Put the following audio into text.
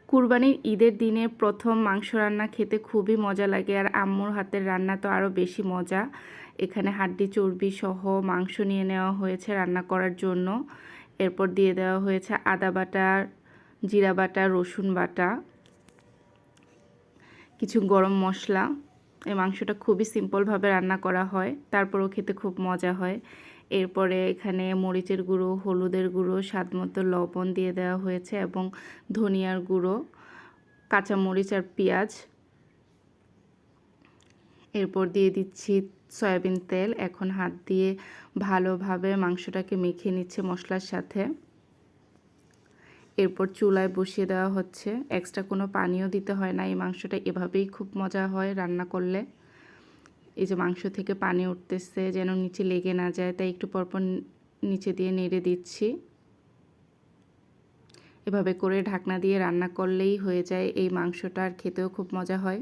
কুরবানির ঈদের দিনে প্রথম মাংস রান্না খেতে খুবই মজা লাগে, আর আম্মুর হাতের রান্না তো আরও বেশি মজা। এখানে হাড্ডি চর্বি সহ মাংস নিয়ে নেওয়া হয়েছে রান্না করার জন্য। এরপর দিয়ে দেওয়া হয়েছে আদা বাটা, জিরা বাটা, রসুন বাটা, কিছু গরম মশলা। এই মাংসটা খুবই সিম্পলভাবে রান্না করা হয়, তারপরেও খেতে খুব মজা হয়। এরপরে এখানে মরিচের গুঁড়ো, হলুদের গুঁড়ো, স্বাদমতো লবণ দিয়ে দেওয়া হয়েছে এবং ধনিয়ার গুঁড়ো, কাঁচামরিচ আর পেঁয়াজ। এরপর দিয়ে দিচ্ছি সয়াবিন তেল। এখন হাত দিয়ে ভালোভাবে মাংসটাকে মেখে নিচ্ছে মশলার সাথে। এরপর চুলায় বসিয়ে দেওয়া হচ্ছে। এক্সট্রা কোনো পানিও দিতে হয় না। এই মাংসটা এভাবেই খুব মজা হয় রান্না করলে। এই যে মাংস থেকে পানি উঠতেছে, যেন নিচে লেগে না যায়, তাই একটু পরপর নিচে দিয়ে নেড়ে দিচ্ছি। এভাবে করে ঢাকনা দিয়ে রান্না করলেই হয়ে যায় এই মাংসটা, আর খেতেও খুব মজা হয়।